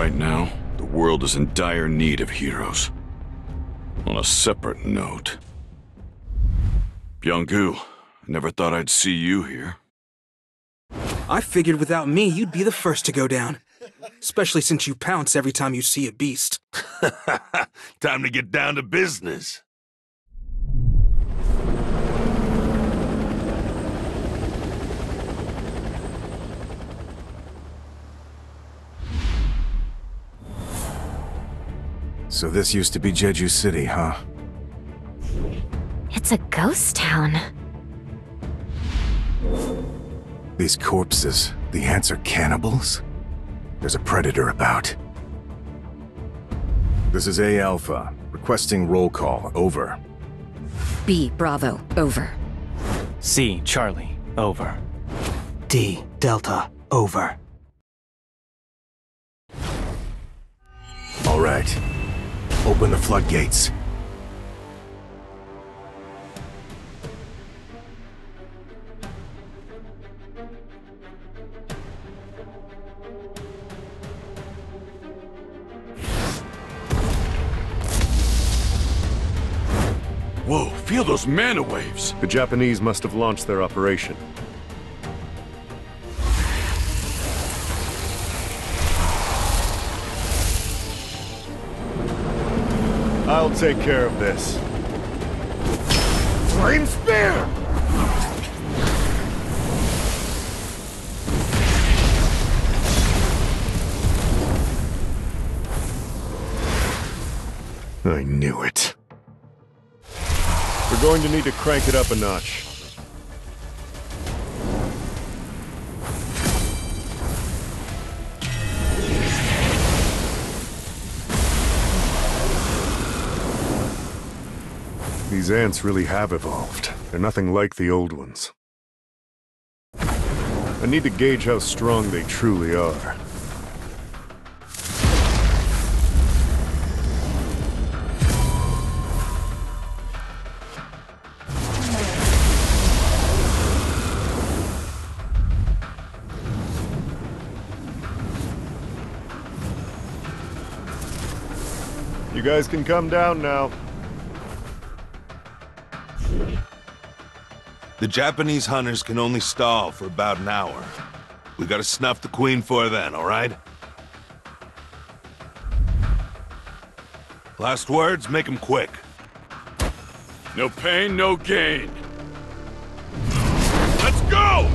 Right now, the world is in dire need of heroes. On a separate note, Byung-gu, I never thought I'd see you here. I figured without me, you'd be the first to go down. Especially since you pounce every time you see a beast. Time to get down to business. So this used to be Jeju City, huh? It's a ghost town. These corpses, the ants are cannibals? There's a predator about. This is A Alpha, requesting roll call, over. B Bravo, over. C Charlie, over. D Delta, over. All right. Open the floodgates. Whoa, feel those mana waves! The Japanese must have launched their operation. I'll take care of this. Flame Spear! I knew it. We're going to need to crank it up a notch. These ants really have evolved. They're nothing like the old ones. I need to gauge how strong they truly are. You guys can come down now. The Japanese hunters can only stall for about an hour. We gotta snuff the queen for then, all right? Last words, make them quick. No pain, no gain. Let's go!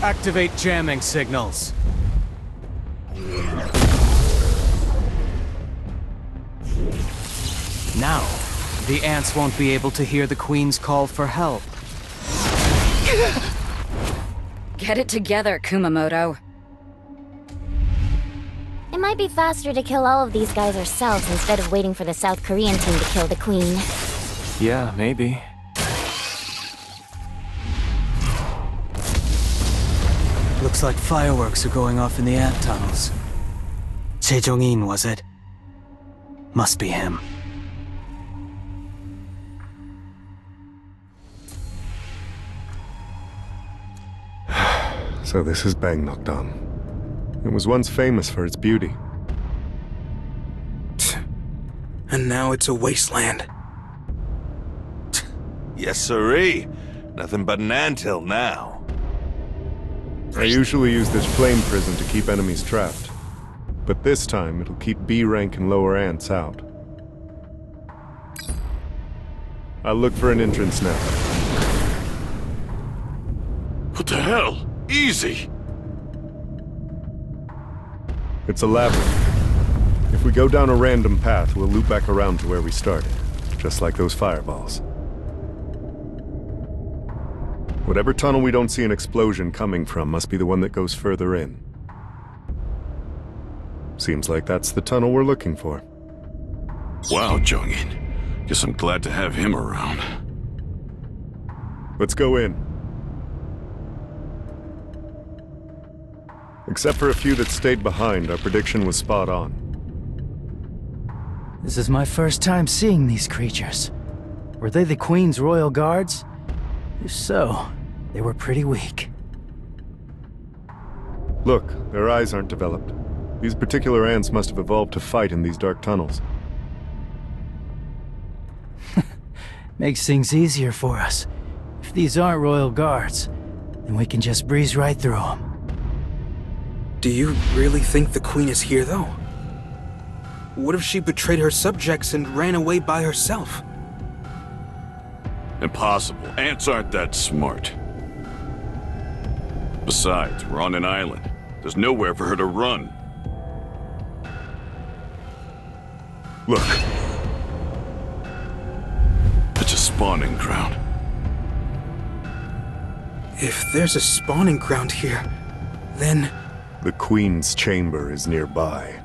Activate jamming signals. Now, the ants won't be able to hear the Queen's call for help. Get it together, Kumamoto. It might be faster to kill all of these guys ourselves instead of waiting for the South Korean team to kill the Queen. Yeah, maybe. Looks like fireworks are going off in the ant tunnels. Sejong-in, was it? Must be him. So this is Bangnokdam. It was once famous for its beauty. And now it's a wasteland. Yes, sirree. Nothing but an anthill now. I usually use this flame prison to keep enemies trapped. But this time, it'll keep B-rank and lower ants out. I'll look for an entrance now. What the hell? Easy! It's a labyrinth. If we go down a random path, we'll loop back around to where we started. Just like those fireballs. Whatever tunnel we don't see an explosion coming from must be the one that goes further in. Seems like that's the tunnel we're looking for. Wow, Jong-in. Guess I'm glad to have him around. Let's go in. Except for a few that stayed behind, our prediction was spot on. This is my first time seeing these creatures. Were they the Queen's royal guards? If so, they were pretty weak. Look, their eyes aren't developed. These particular ants must have evolved to fight in these dark tunnels. Makes things easier for us. If these aren't royal guards, then we can just breeze right through them. Do you really think the Queen is here, though? What if she betrayed her subjects and ran away by herself? Impossible. Ants aren't that smart. Besides, we're on an island. There's nowhere for her to run. Look, It's a spawning ground. If there's a spawning ground here, then... the Queen's chamber is nearby.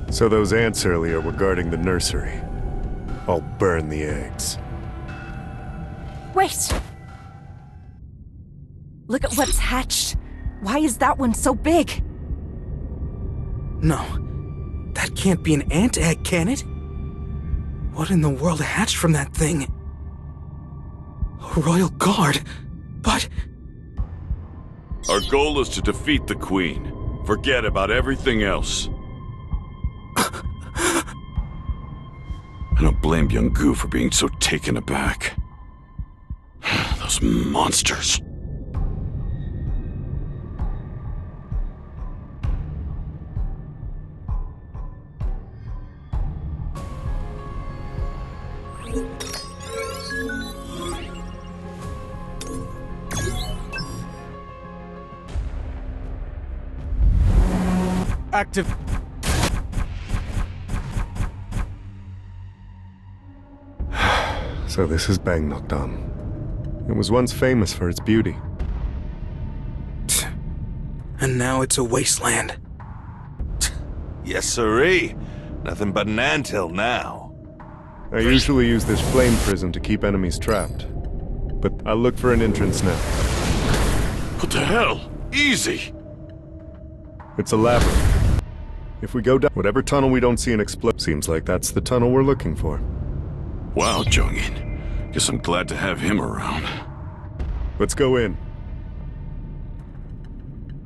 So those ants earlier were guarding the nursery. I'll burn the eggs. Wait! Look at what's hatched. Why is that one so big? No. That can't be an ant egg, can it? What in the world hatched from that thing? A royal guard? But... Our goal is to defeat the Queen. Forget about everything else. I don't blame young Gu for being so taken aback. Those monsters. Active. So this is Bangnokdam. It was once famous for its beauty. And now it's a wasteland. Yes, sirree. Nothing but an anthill now. I usually use this flame prison to keep enemies trapped. But I'll look for an entrance now. What the hell? Easy! It's a labyrinth. If we go down whatever tunnel we don't see an explode, seems like that's the tunnel we're looking for. Wow, Jongin. Guess I'm glad to have him around. Let's go in.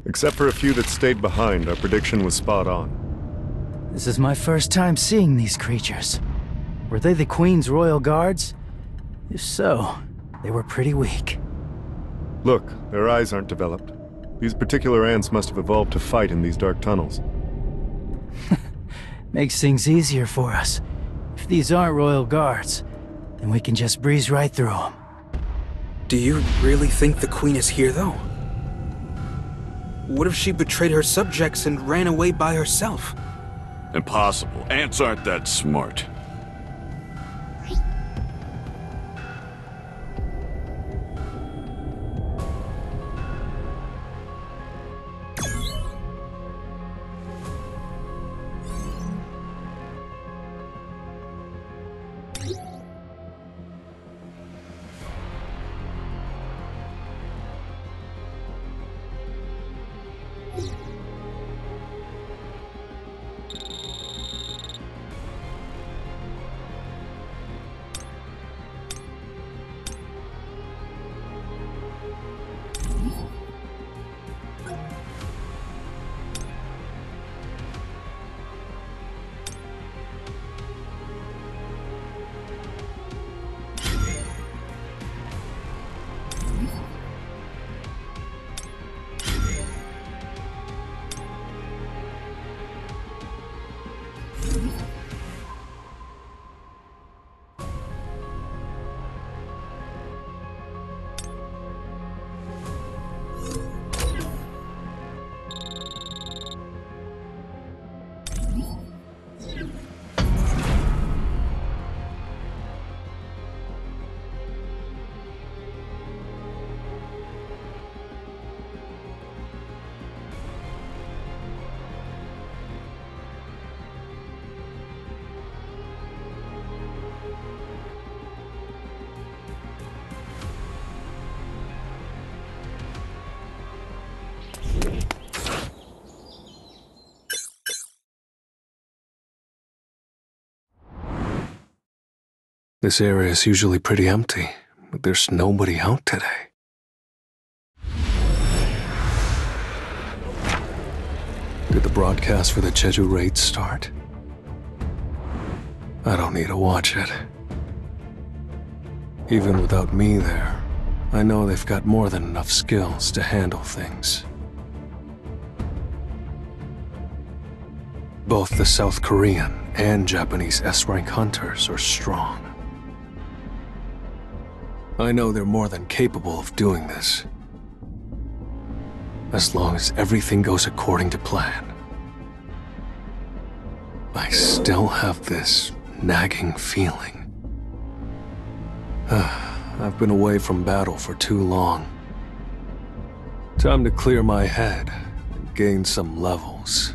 Except for a few that stayed behind, our prediction was spot on. This is my first time seeing these creatures. Were they the Queen's royal guards? If so, they were pretty weak. Look, their eyes aren't developed. These particular ants must have evolved to fight in these dark tunnels. Makes things easier for us. If these aren't royal guards, then we can just breeze right through them. Do you really think the Queen is here, though? What if she betrayed her subjects and ran away by herself? Impossible. Ants aren't that smart. This area is usually pretty empty, but there's nobody out today. Did the broadcast for the Jeju raid start? I don't need to watch it. Even without me there, I know they've got more than enough skills to handle things. Both the South Korean and Japanese S-rank hunters are strong. I know they're more than capable of doing this, as long as everything goes according to plan. I still have this nagging feeling. I've been away from battle for too long. Time to clear my head and gain some levels.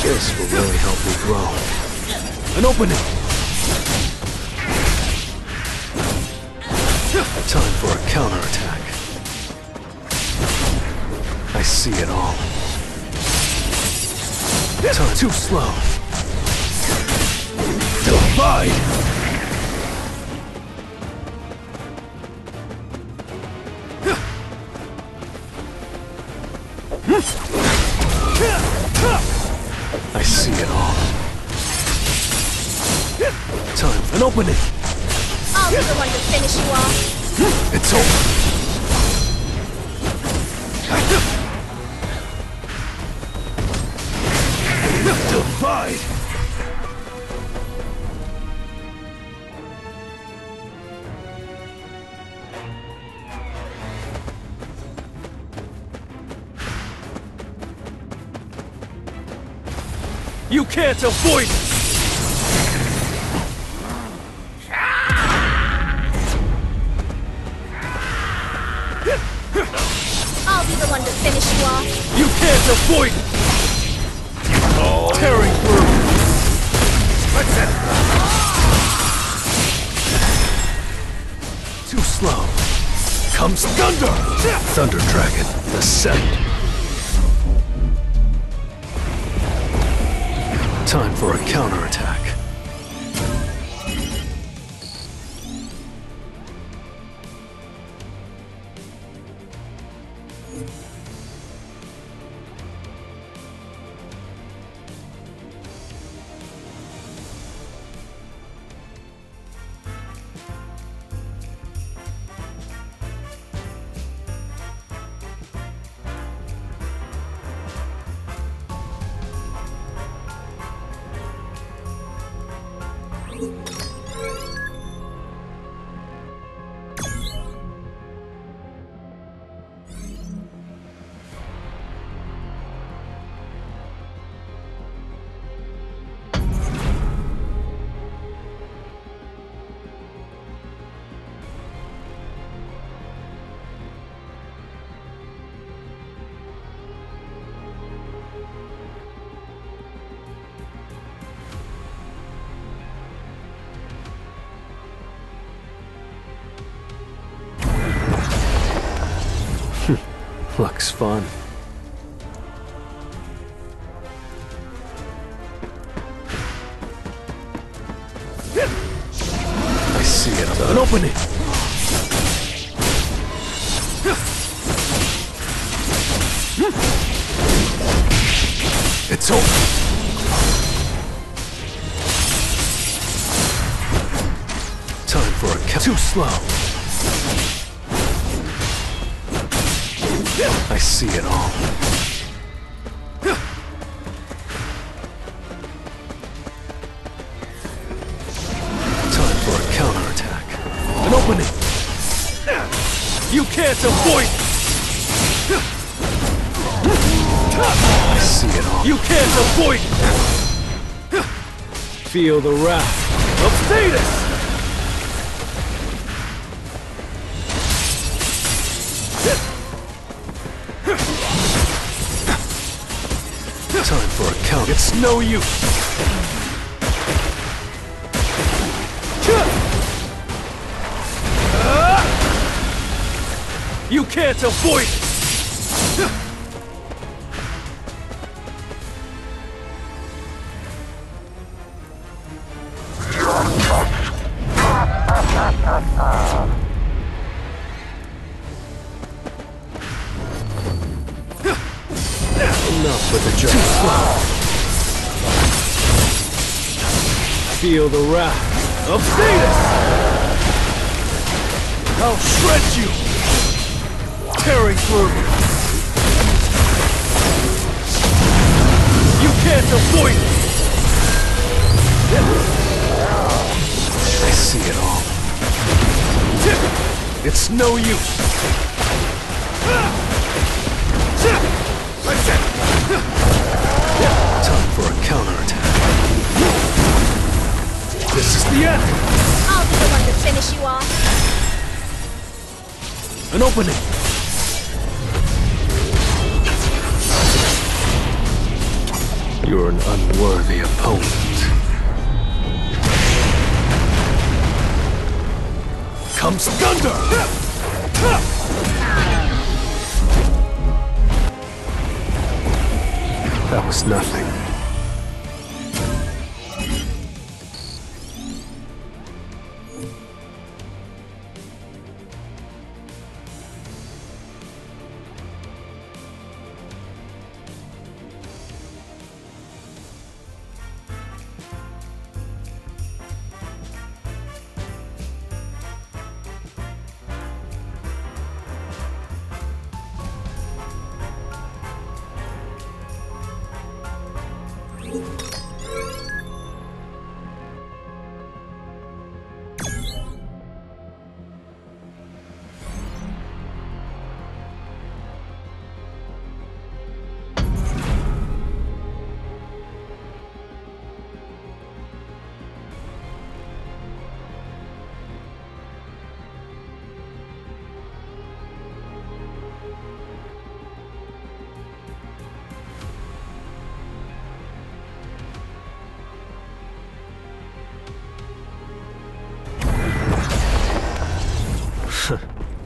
This will really help me grow. An opening! Time for a counterattack. I see it all. Time too slow. Divide! I see it all. Time, an opening! I'll be the one to finish you off. It's over. Divide! You can't avoid it! I'll be the one to finish you off. You can't avoid it! Tearing through! Let's it! Too slow. Comes thunder! Thunder Dragon, ascend! Time for a counterattack. Looks fun. I see it. An opening. It's over. Time for a too slow. I see it all. Time for a counterattack. An opening! You can't avoid it! I see it all. You can't avoid it! Feel the wrath of Thetis! Time for a count. It's no use. You can't avoid it! Enough with the joke. Feel the wrath of Thetis! I'll shred you! Tearing through! You can't avoid it! I see it all. It's no use! Time for a counterattack. This is the end! I'll be the one to finish you off. An opening! You're an unworthy opponent. Comes thunder! That was nothing.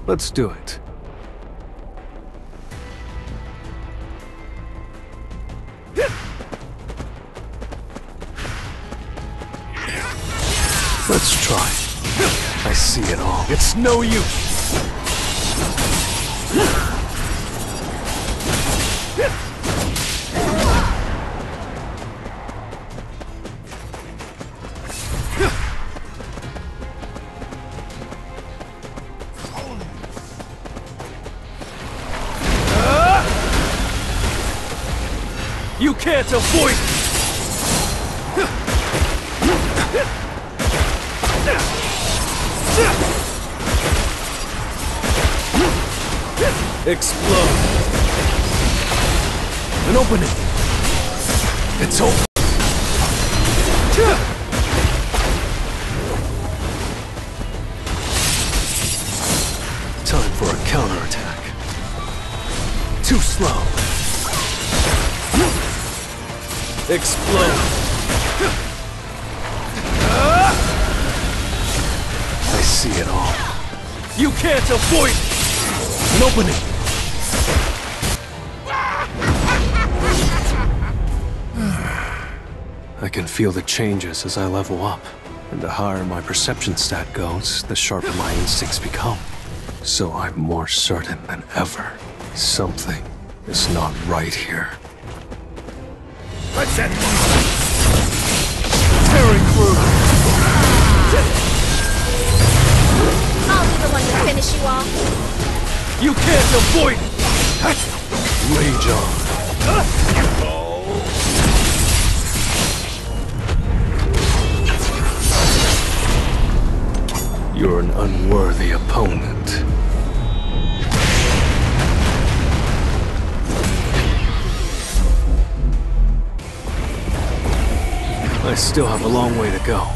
Let's do it. Let's try. I see it all. It's no use! You can't avoid it! Explode! An opening! It's over! Time for a counterattack. Too slow. Explode! I see it all. You can't avoid it! An opening! I can feel the changes as I level up. And the higher my perception stat goes, the sharper my instincts become. So I'm more certain than ever. Something is not right here. Let's end! Tearing through! I'll be the one to finish you off. You can't avoid it! Rage on. You're an unworthy opponent. I still have a long way to go.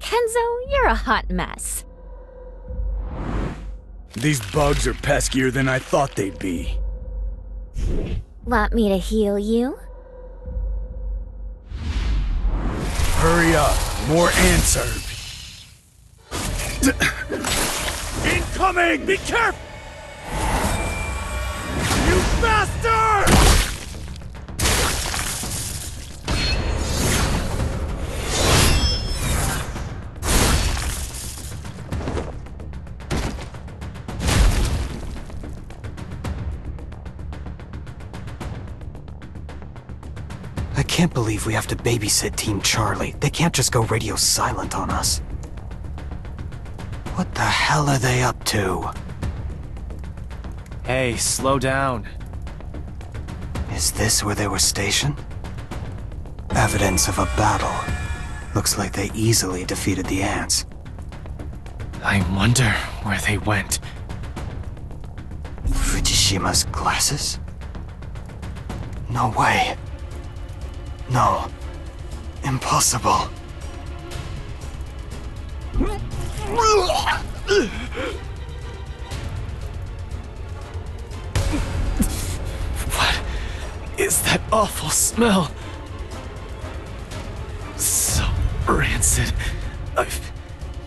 Kenzo, you're a hot mess. These bugs are peskier than I thought they'd be. Want me to heal you? Hurry up. More ants are... Incoming! Be careful! You bastard! I can't believe we have to babysit Team Charlie. They can't just go radio silent on us. What the hell are they up to? Hey, slow down. Is this where they were stationed? Evidence of a battle. Looks like they easily defeated the ants. I wonder where they went. Fujishima's glasses? No way. No. Impossible. What is that awful smell? So rancid. I've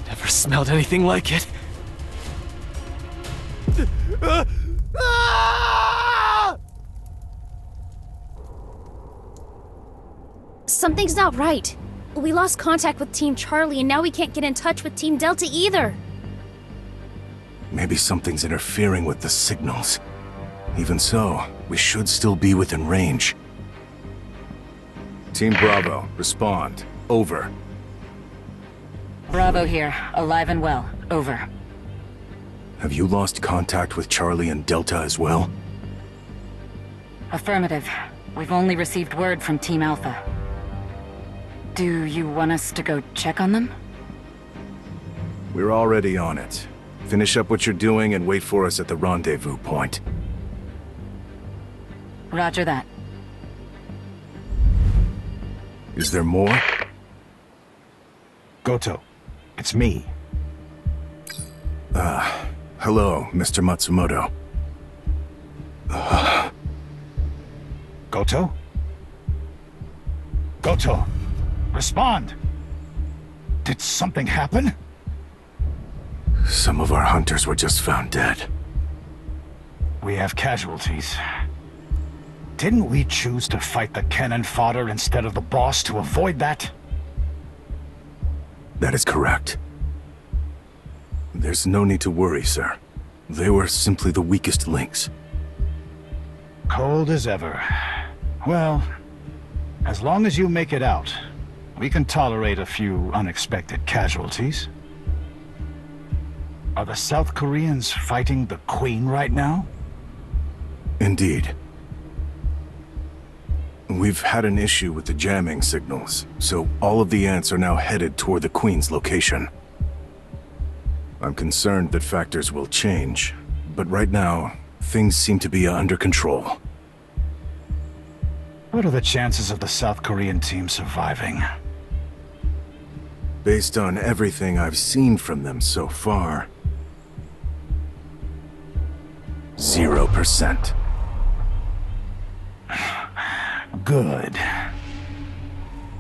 never smelled anything like it. Something's not right. We lost contact with Team Charlie, and now we can't get in touch with Team Delta either. Maybe something's interfering with the signals. Even so, we should still be within range. Team Bravo, respond. Over. Bravo here, alive and well. Over. Have you lost contact with Charlie and Delta as well? Affirmative. We've only received word from Team Alpha. Do you want us to go check on them? We're already on it. Finish up what you're doing and wait for us at the rendezvous point. Roger that. Is there more? Goto, it's me. Hello, Mr. Matsumoto. Goto? Goto, respond! Did something happen? Some of our hunters were just found dead. We have casualties. Didn't we choose to fight the cannon fodder instead of the boss to avoid that? That is correct. There's no need to worry, sir. They were simply the weakest links. Cold as ever. Well, as long as you make it out, we can tolerate a few unexpected casualties. Are the South Koreans fighting the Queen right now? Indeed. We've had an issue with the jamming signals, so all of the ants are now headed toward the Queen's location. I'm concerned that factors will change, but right now, things seem to be under control. What are the chances of the South Korean team surviving? Based on everything I've seen from them so far, 0%. Good.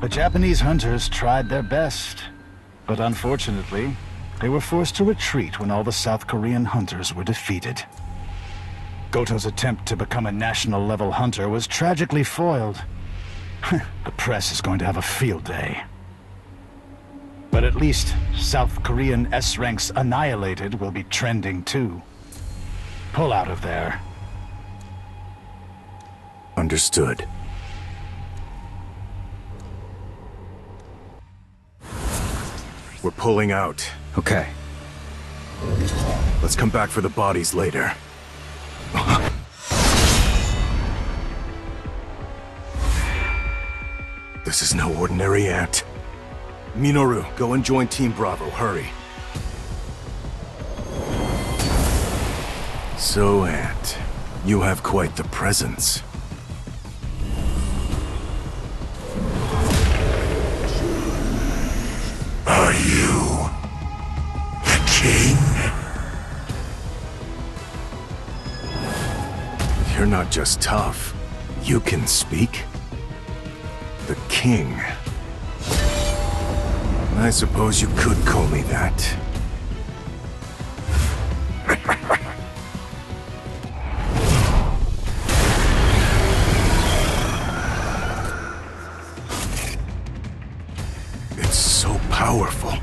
The Japanese hunters tried their best, but unfortunately, they were forced to retreat when all the South Korean hunters were defeated. Goto's attempt to become a national-level hunter was tragically foiled. The press is going to have a field day. But at least South Korean S-ranks annihilated will be trending too. Pull out of there. Understood. We're pulling out. Okay. Let's come back for the bodies later. This is no ordinary ant. Minoru, go and join Team Bravo, hurry. So, Ant, you have quite the presence. Are you not just tough. You can speak? The king. I suppose you could call me that. It's so powerful.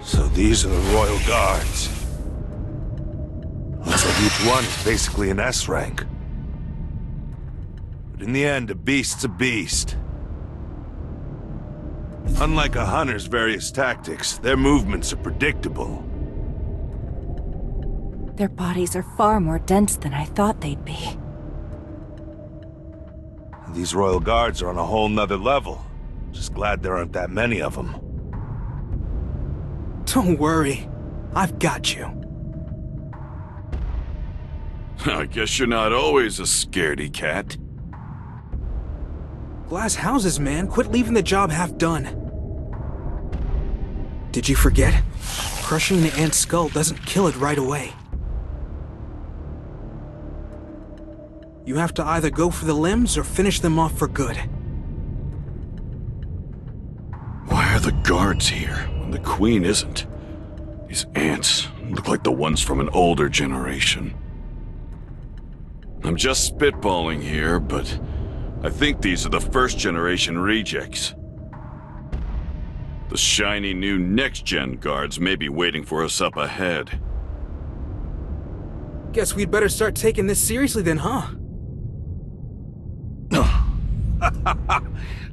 So these are the Royal Guards. Looks like each one is basically an S rank. But in the end, a beast's a beast. Unlike a hunter's various tactics, their movements are predictable. Their bodies are far more dense than I thought they'd be. These Royal Guards are on a whole nother level. Just glad there aren't that many of them. Don't worry. I've got you. I guess you're not always a scaredy cat. Glass houses, man. Quit leaving the job half done. Did you forget? Crushing the ant's skull doesn't kill it right away. You have to either go for the limbs or finish them off for good. Why are the guards here when the queen isn't? These ants look like the ones from an older generation. I'm just spitballing here, but I think these are the first-generation rejects. The shiny new next-gen guards may be waiting for us up ahead. Guess we'd better start taking this seriously then, huh?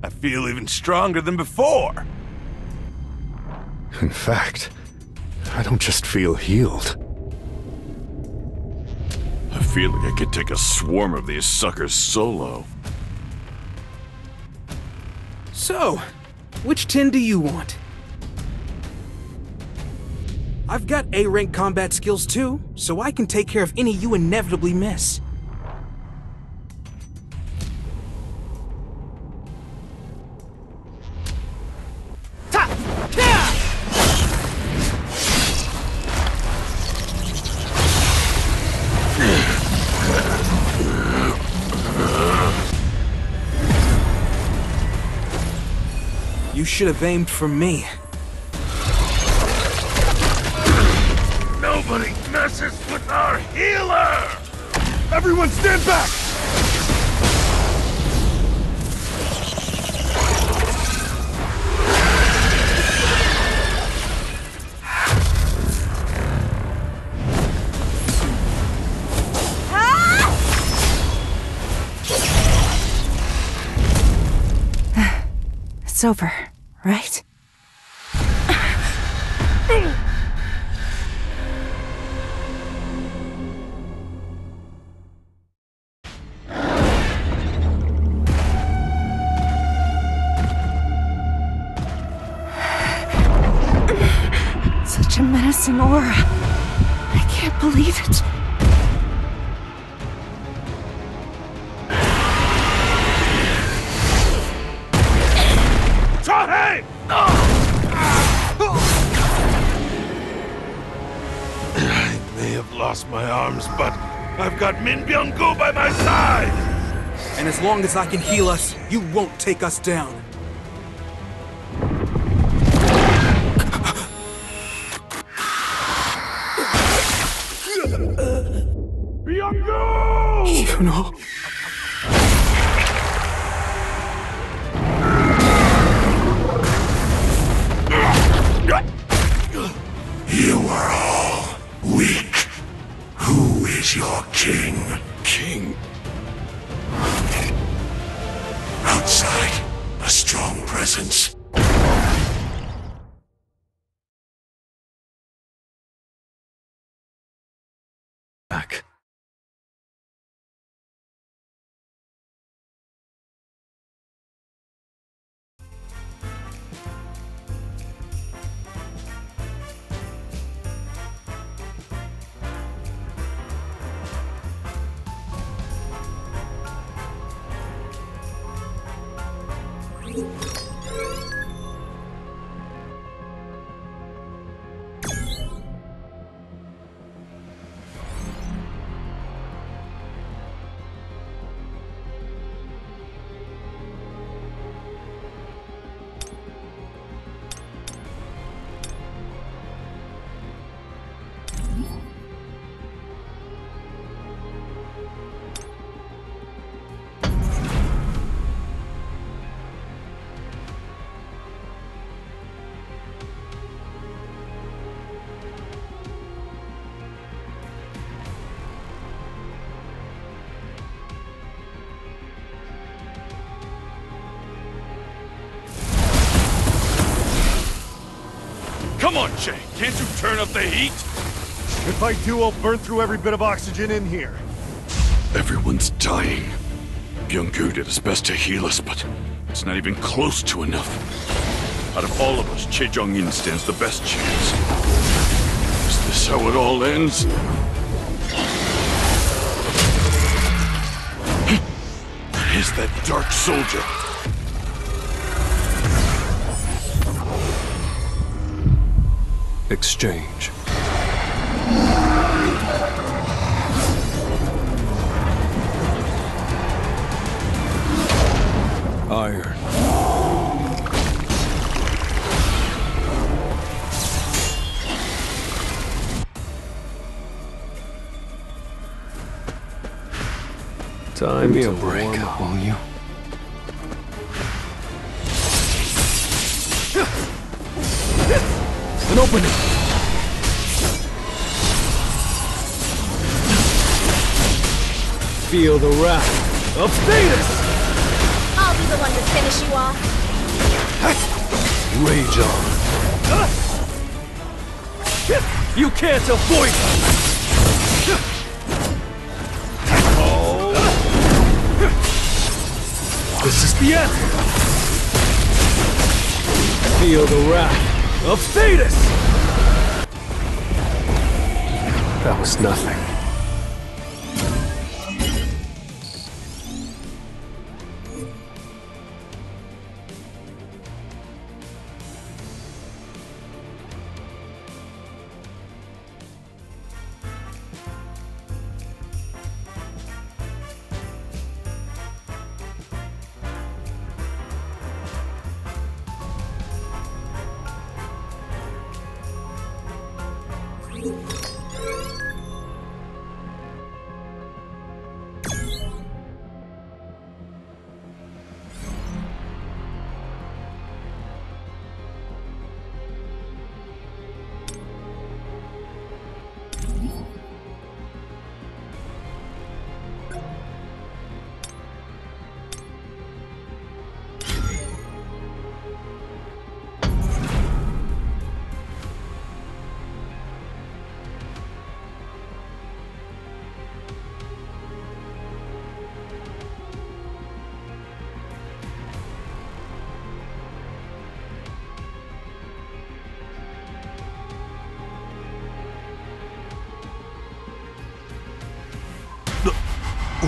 I feel even stronger than before. In fact, I don't just feel healed. I feel like I could take a swarm of these suckers solo. So, which tin do you want? I've got A-rank combat skills too, so I can take care of any you inevitably miss. You should have aimed for me. Nobody messes with our healer! Everyone stand back! It's over, right? Such a menacing aura. I can't believe it. Hey! I may have lost my arms, but I've got Min Byung-gu by my side! And as long as I can heal us, you won't take us down. Byung-gu! You know... You are all weak. Who is your king? King? Outside, a strong presence. Come on, Jay. Can't you turn up the heat? If I do, I'll burn through every bit of oxygen in here. Everyone's dying. Byung-gu did his best to heal us, but it's not even close to enough. Out of all of us, Che Jong-in stands the best chance. Is this how it all ends? Is that dark soldier? Exchange. Iron. Time Give me a break, won't you? An opening! Feel the wrath of Thetis! I'll be the one to finish you off. Rage on. You can't avoid it! This is the end! Feel the wrath of Thetis! That was nothing.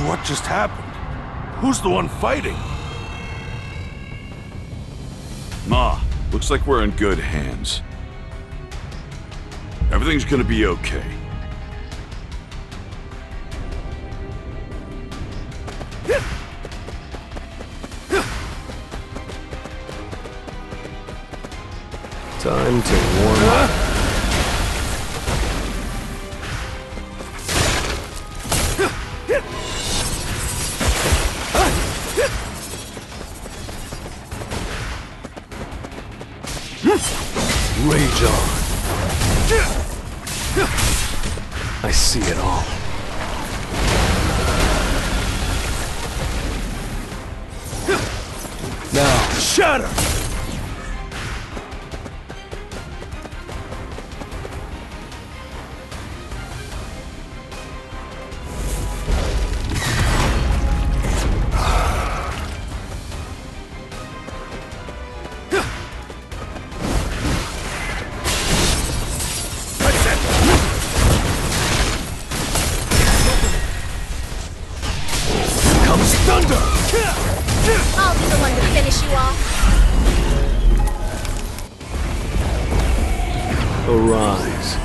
What just happened? Who's the one fighting? Ma, looks like we're in good hands. Everything's gonna be okay. Time to warm up. Rage on. I see it all. Now, shatter! Thunder! I'll be the one to finish you off. Arise.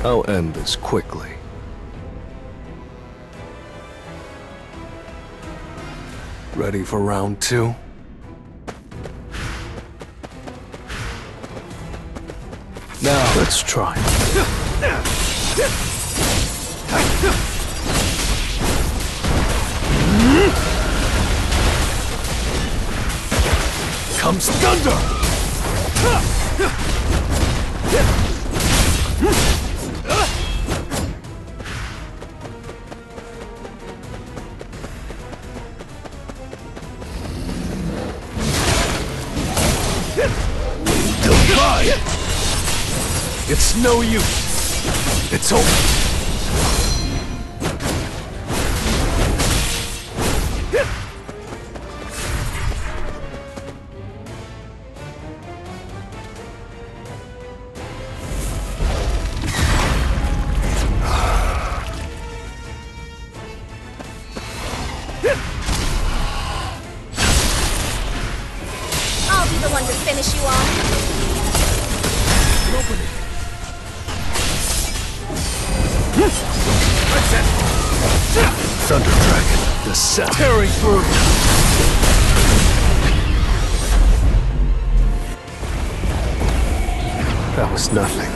I'll end this quickly. Ready for round 2? Now, let's try. Comes thunder! It's no use. It's over. I'll be the one to finish you off. Open it. Thunder Dragon, the sound. Tearing through. That was nothing.